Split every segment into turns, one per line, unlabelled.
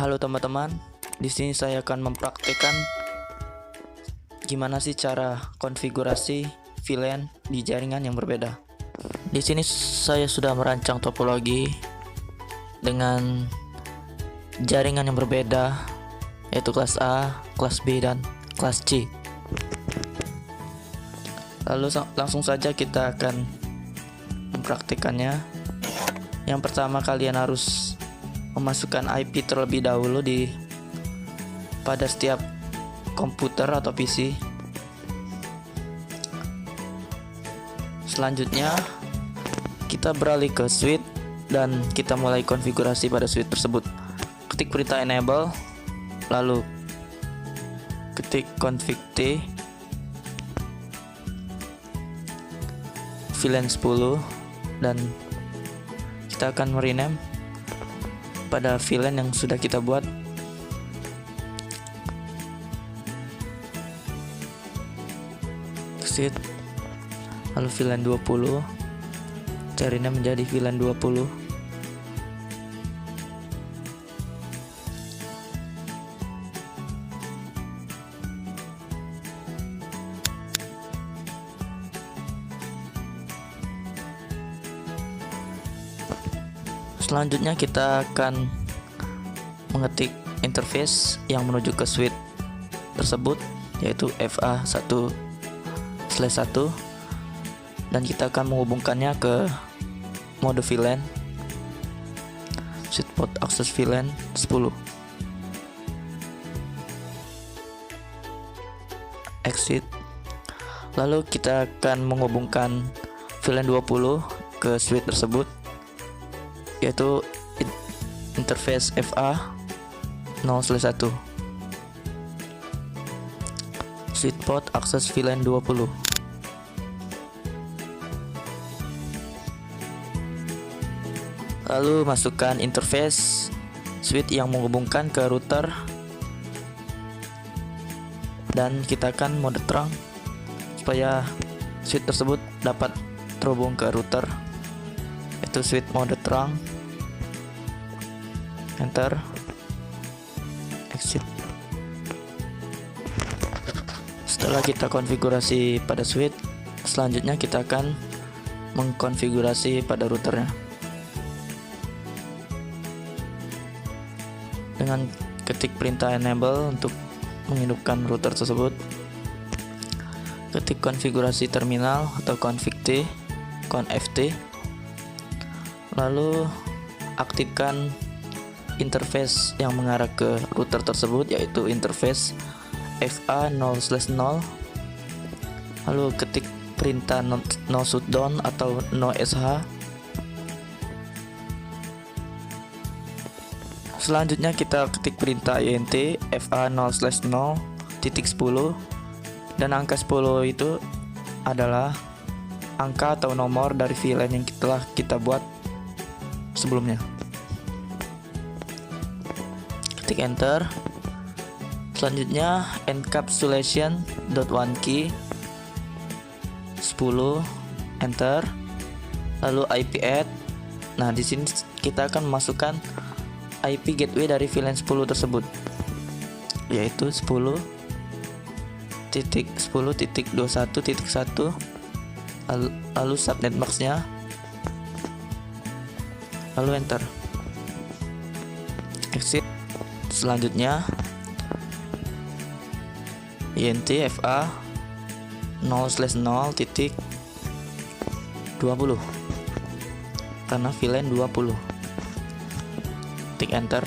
Halo teman-teman, di sini saya akan mempraktikkan gimana sih cara konfigurasi VLAN di jaringan yang berbeda. Di sini saya sudah merancang topologi dengan jaringan yang berbeda, yaitu kelas A, kelas B, dan kelas C. Lalu langsung saja kita akan mempraktikannya. Yang pertama, kalian harus memasukkan IP terlebih dahulu pada setiap komputer atau PC. Selanjutnya kita beralih ke switch dan kita mulai konfigurasi pada switch tersebut. Ketik perintah enable, lalu ketik config T VLAN 10 dan kita akan merename pada VLAN yang sudah kita buat. Exit, lalu VLAN 20 carinya menjadi VLAN 20. Selanjutnya kita akan mengetik interface yang menuju ke switch tersebut, yaitu FA1/1, dan kita akan menghubungkannya ke mode VLAN switch port access VLAN 10. Exit, lalu kita akan menghubungkan VLAN 20 ke switch tersebut, yaitu interface FA0/1 switch port access VLAN 20. Lalu masukkan interface switch yang menghubungkan ke router dan kita akan mode terang supaya switch tersebut dapat terhubung ke router, yaitu switch mode terang. Enter, exit. Setelah kita konfigurasi pada switch, selanjutnya kita akan mengkonfigurasi pada routernya dengan ketik perintah enable untuk menghidupkan router tersebut. Ketik konfigurasi terminal atau config T, conf T, lalu aktifkan interface yang mengarah ke router tersebut, yaitu interface FA0/0. Lalu ketik perintah no shutdown atau no sh. Selanjutnya kita ketik perintah int FA0/0.10 dan angka 10 itu adalah angka atau nomor dari VLAN yang telah kita buat sebelumnya. Ketik enter. Selanjutnya encapsulation.1key 10, enter. Lalu IP add. Nah, di sini kita akan memasukkan IP gateway dari VLAN 10 tersebut, yaitu 10.10.21.1, lalu subnet max-nya, lalu enter. Exit. Selanjutnya int fa 0/0.20 karena VLAN 20. Ketik enter.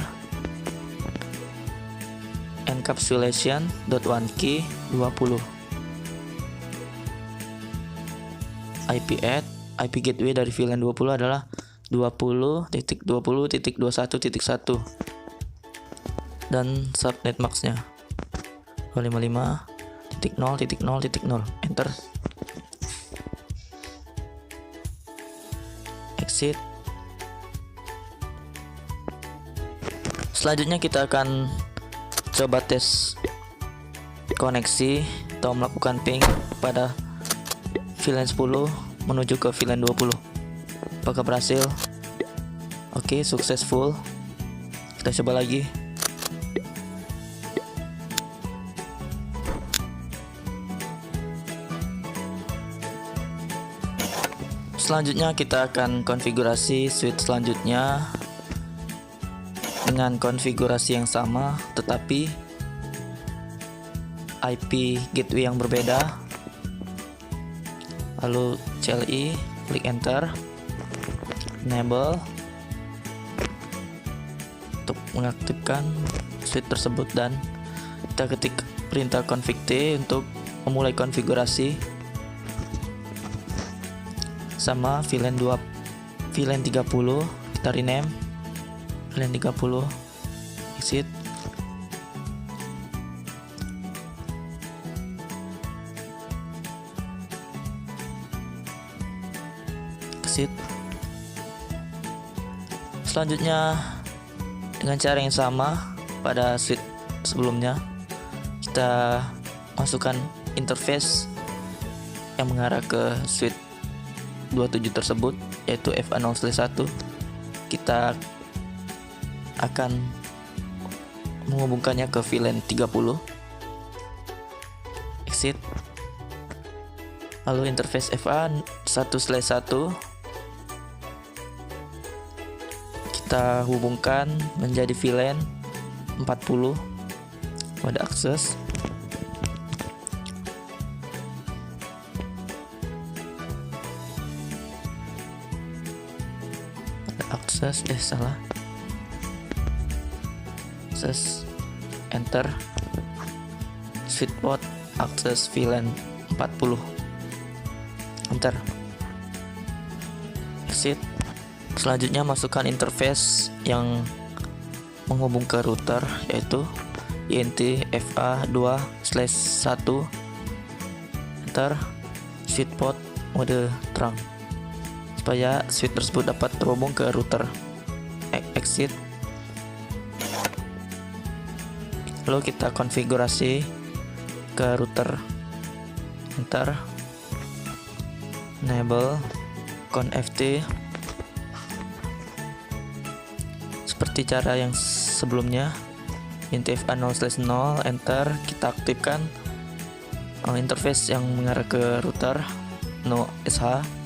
Encapsulation.1key 20. IP add, IP gateway dari VLAN 20 adalah 20.20.21.1 dan subnet max-nya 255.0.0.0. Enter. Exit. Selanjutnya kita akan coba tes koneksi atau melakukan ping pada VLAN 10 menuju ke VLAN 20. Apakah berhasil? Oke, successful. Kita coba lagi. Selanjutnya kita akan konfigurasi switch selanjutnya dengan konfigurasi yang sama tetapi IP gateway yang berbeda. Lalu CLI, klik enter, enable untuk mengaktifkan switch tersebut, dan kita ketik perintah config T untuk memulai konfigurasi. Sama VLAN 30 kita rename VLAN 30, exit. Selanjutnya dengan cara yang sama pada switch sebelumnya, kita masukkan interface yang mengarah ke switch 27 tersebut, yaitu FA0/1. Kita akan menghubungkannya ke VLAN 30, exit. Lalu interface FA1/1 kita hubungkan menjadi VLAN 40 pada akses. Akses enter, switch port akses VLAN 40, enter, exit. Selanjutnya masukkan interface yang menghubung ke router, yaitu INT FA2/1, enter, switch port mode terang supaya switch tersebut dapat terhubung ke router, exit. Lalu kita konfigurasi ke router, enter, enable conft seperti cara yang sebelumnya, INT FA0/0, enter. Kita aktifkan interface yang mengarah ke router, no SH,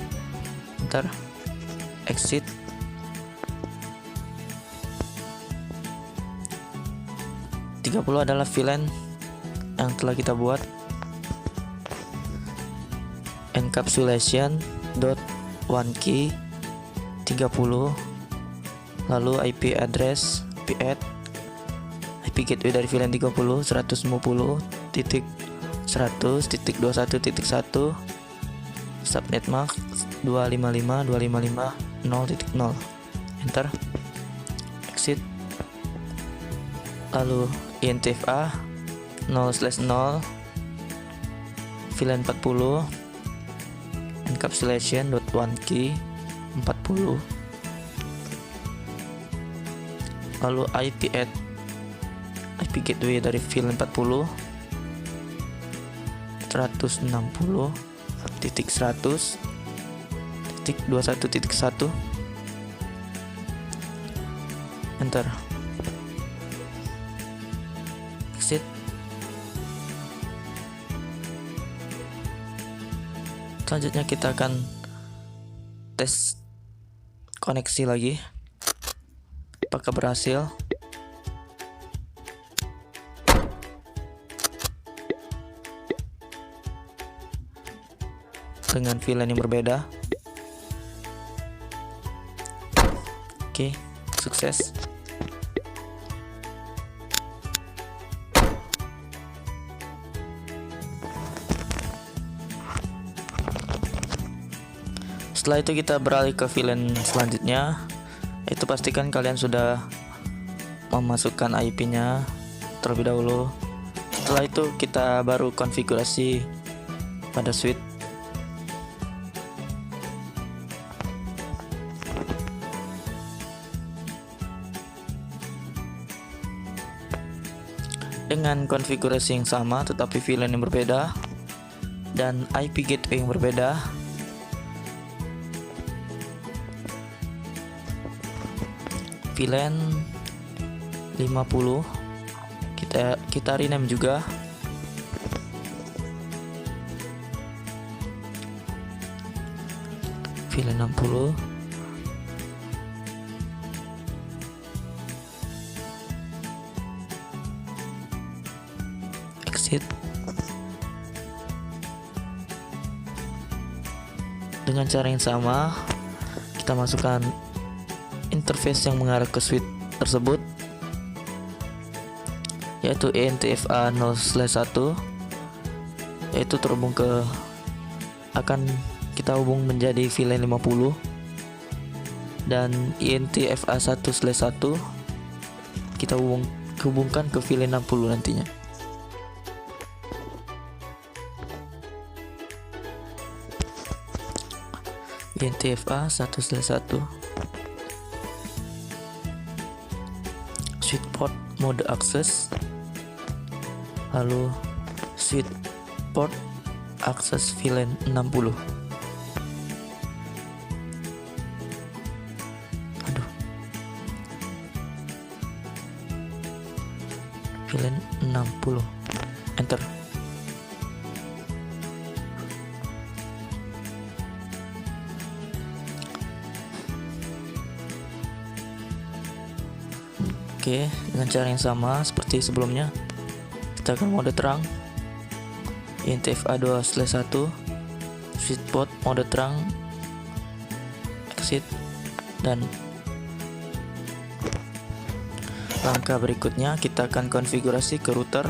enter, exit. Tiga 30 adalah VLAN yang telah kita buat. Encapsulation.1key 30, lalu IP address IP gateway dari VLAN 30 150.100.21.1, subnet max 255.255.0.0, enter, exit. Lalu INTFA 0/0 VLAN 40 encapsulation.1key 40, lalu IP gateway dari VLAN 40 160.100.21.1, enter, exit. Selanjutnya kita akan tes koneksi lagi apakah berhasil. Dengan VLAN yang berbeda. Oke, sukses. Setelah itu kita beralih ke VLAN selanjutnya, yaitu pastikan kalian sudah memasukkan IP-nya terlebih dahulu. Setelah itu kita baru konfigurasi pada switch. Dengan konfigurasi yang sama tetapi VLAN yang berbeda dan IP gateway yang berbeda. VLAN 50 kita rename juga. VLAN 60. Exit. Dengan cara yang sama, kita masukkan interface yang mengarah ke switch tersebut, yaitu ENTFA 0/1, yaitu terhubung ke, akan kita hubung menjadi VLAN 50, dan ENTFA 1/1 kita hubungkan ke VLAN 60 nantinya. ENTFA 1/1 switch port mode akses, lalu switch port akses VLAN 60. VLAN 60, enter. Oke, dengan cara yang sama seperti sebelumnya, kita akan mode terang ENTFA 2/1, switch port mode terang, exit, dan langkah berikutnya kita akan konfigurasi ke router,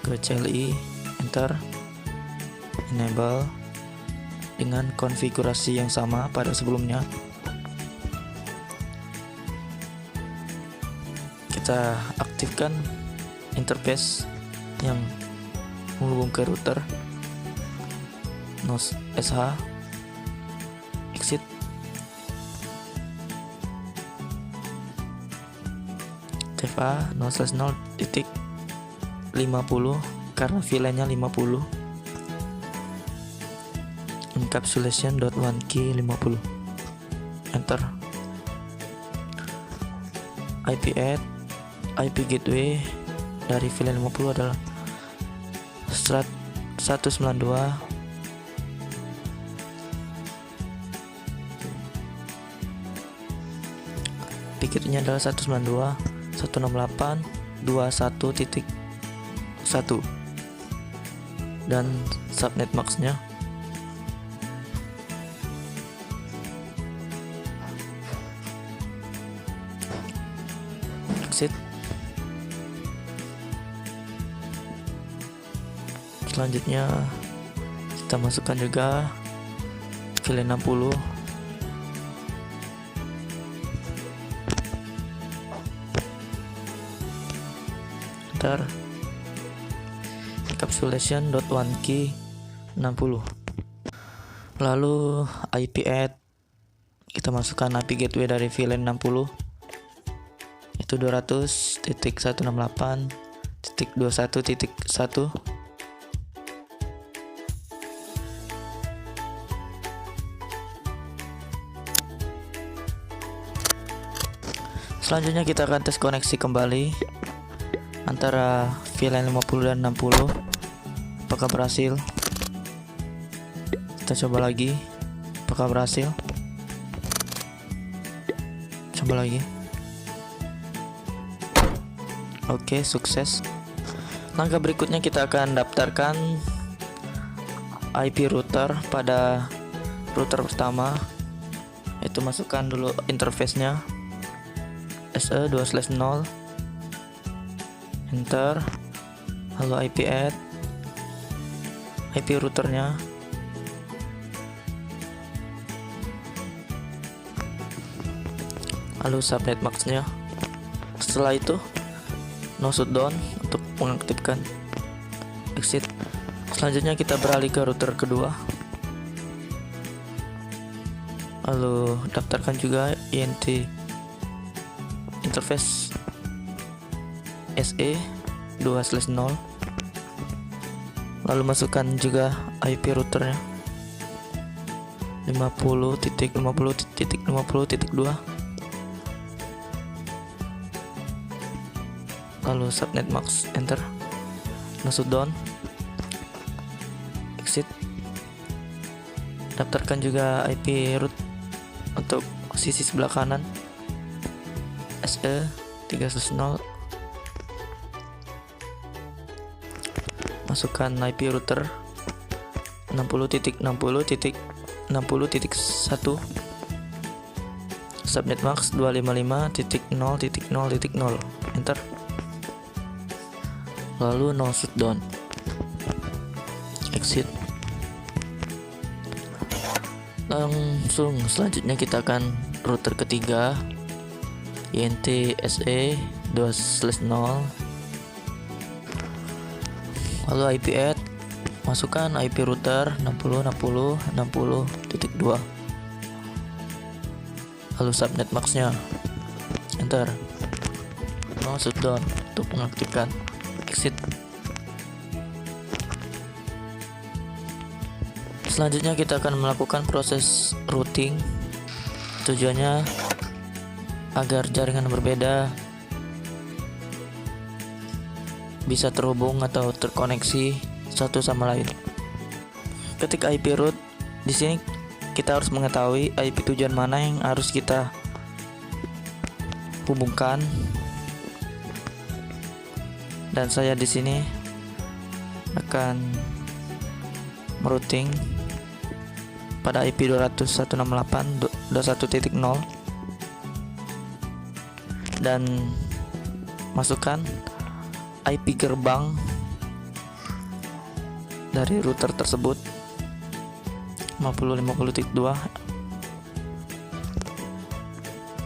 ke CLI, enter, enable, dengan konfigurasi yang sama pada sebelumnya. Kita aktifkan interface yang menghubung ke router, NOS SH, exit, TFA 0/0.50 karena VLAN-nya 50, encapsulation.1key 50, enter. IP add, IP gateway dari VLAN 50 adalah 192. Pikirnya adalah 192.168.21.1 dan subnet max-nya exit. Selanjutnya kita masukkan juga VLAN 60, enter, encapsulation.1key 60, lalu IP add, kita masukkan IP gateway dari VLAN 60, itu 200.168.21.1. Selanjutnya kita akan tes koneksi kembali antara VLAN 50 dan 60, apakah berhasil. Kita coba lagi, apakah berhasil. Coba lagi. Oke, sukses. Langkah berikutnya kita akan daftarkan IP router pada router pertama, yaitu masukkan dulu interface-nya, SE 2/0, enter, lalu IP add, IP routernya, lalu subnet max-nya. Setelah itu no shutdown untuk mengaktifkan, exit. Selanjutnya kita beralih ke router kedua, lalu daftarkan juga INT interface SE 2/0, lalu masukkan juga IP routernya 50.50.50.2, lalu subnet max, enter, no shutdown, exit. Daftarkan juga IP root untuk sisi sebelah kanan SE 300. Masukkan IP router 60.60.60.1, subnet max 255.0.0.0, enter. Lalu no shutdown, exit. Langsung selanjutnya kita akan router ketiga INT SE 2/0, lalu IP add, masukkan IP router 60.60.60.2, lalu subnet maxnya, enter. No shutdown untuk mengaktifkan, exit. Selanjutnya kita akan melakukan proses routing. Tujuannya agar jaringan berbeda bisa terhubung atau terkoneksi satu sama lain. Ketik IP root, di sini kita harus mengetahui IP tujuan mana yang harus kita hubungkan. Dan saya di sini akan merouting pada IP 200.168.21.0 dan masukkan IP gerbang dari router tersebut 50.50.2.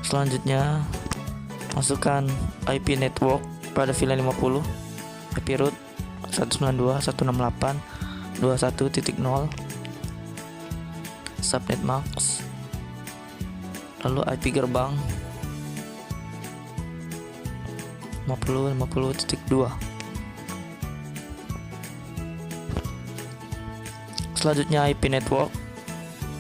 Selanjutnya masukkan IP network pada VLAN 50, IP root 192.168.21.0, subnet max, lalu IP gerbang 50.50.2. Selanjutnya IP network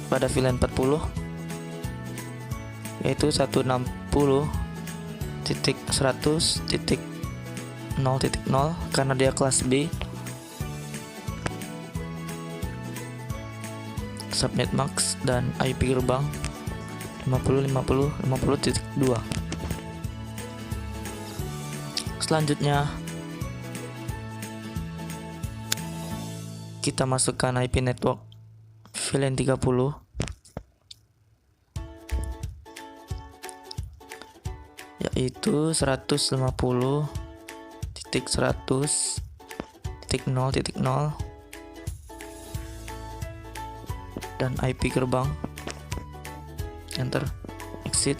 pada VLAN 40 yaitu 160.100.0.0 karena dia kelas B, subnet max dan IP gerbang 50.50.50.2. Selanjutnya kita masukkan IP network VLAN 30 yaitu 150.100.0.0 dan IP gerbang, enter, exit.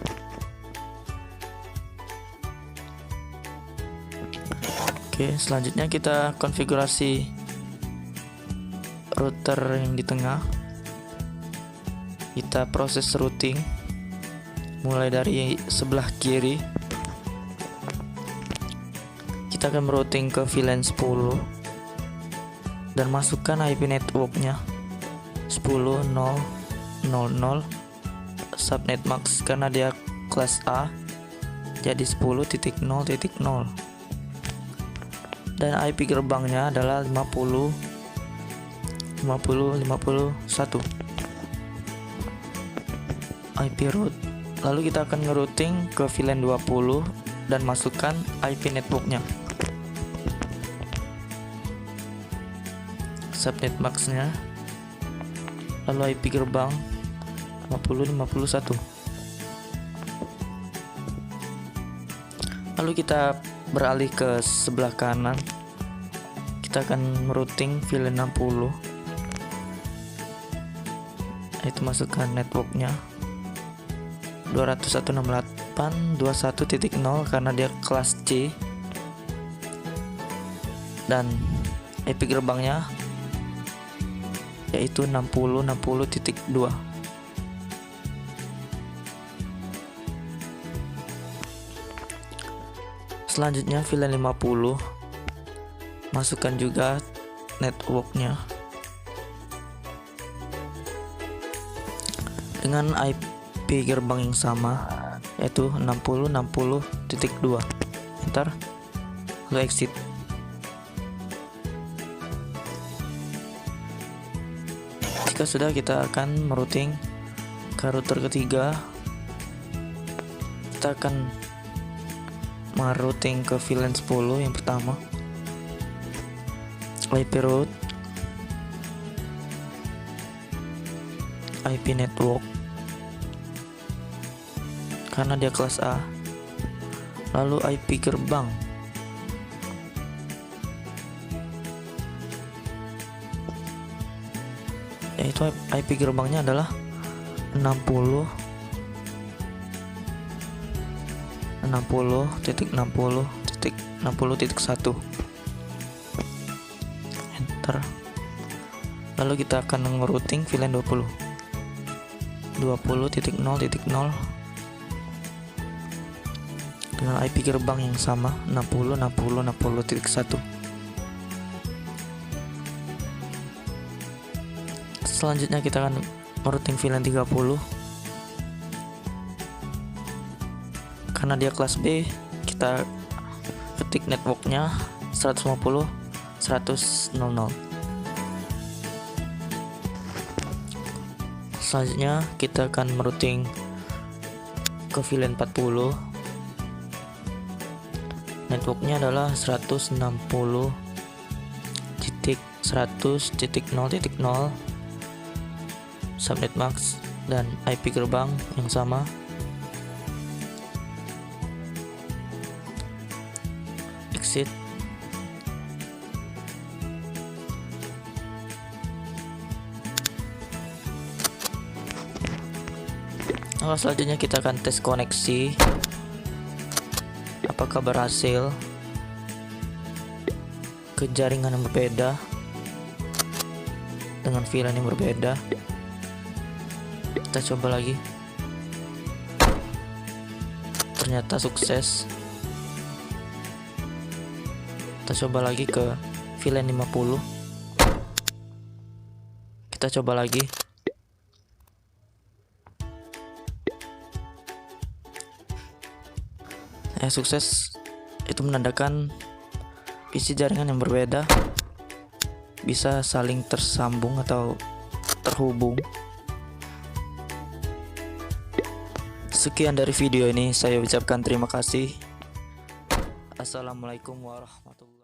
Oke, selanjutnya kita konfigurasi router yang di tengah. Kita proses routing mulai dari sebelah kiri. Kita akan merouting ke VLAN 10 dan masukkan IP networknya 10.0.0.0, subnet max karena dia kelas A jadi 10.0.0.0, dan IP gerbangnya adalah 50.50.51. IP root, lalu kita akan ngerouting ke VLAN 20 dan masukkan IP networknya, subnet maxnya, lalu IP gerbang 50.51. Lalu kita beralih ke sebelah kanan. Kita akan merouting VLAN 60, itu masukkan networknya 201.168.21.0 karena dia kelas C, dan IP gerbangnya yaitu 60.60.2. Selanjutnya VLAN 50, masukkan juga networknya dengan IP gerbang yang sama yaitu 60.60.2, enter, lalu exit. Jika sudah, kita akan merouting ke router ketiga. Kita akan merouting ke VLAN 10 yang pertama, IP route, IP network karena dia kelas A, lalu IP gerbang, yaitu IP gerbangnya adalah 60.60.60.1. Enter. Lalu kita akan ngerouting VLAN 20.0.0 dengan IP gerbang yang sama 60.60.60.1. Selanjutnya kita akan merouting VLAN 30. Karena dia kelas B, kita ketik networknya 150.100.00. Selanjutnya kita akan merouting ke VLAN 40. Networknya adalah 160.100.0.0 subnet max dan IP gerbang yang sama. Exit. Nah, selanjutnya kita akan tes koneksi apakah berhasil ke jaringan yang berbeda dengan VLAN yang berbeda. Kita coba lagi, ternyata sukses. Kita coba lagi ke VLAN 50. Kita coba lagi. Sukses. Itu menandakan isi jaringan yang berbeda bisa saling tersambung atau terhubung. Sekian dari video ini, saya ucapkan terima kasih. Assalamualaikum warahmatullahi wabarakatuh.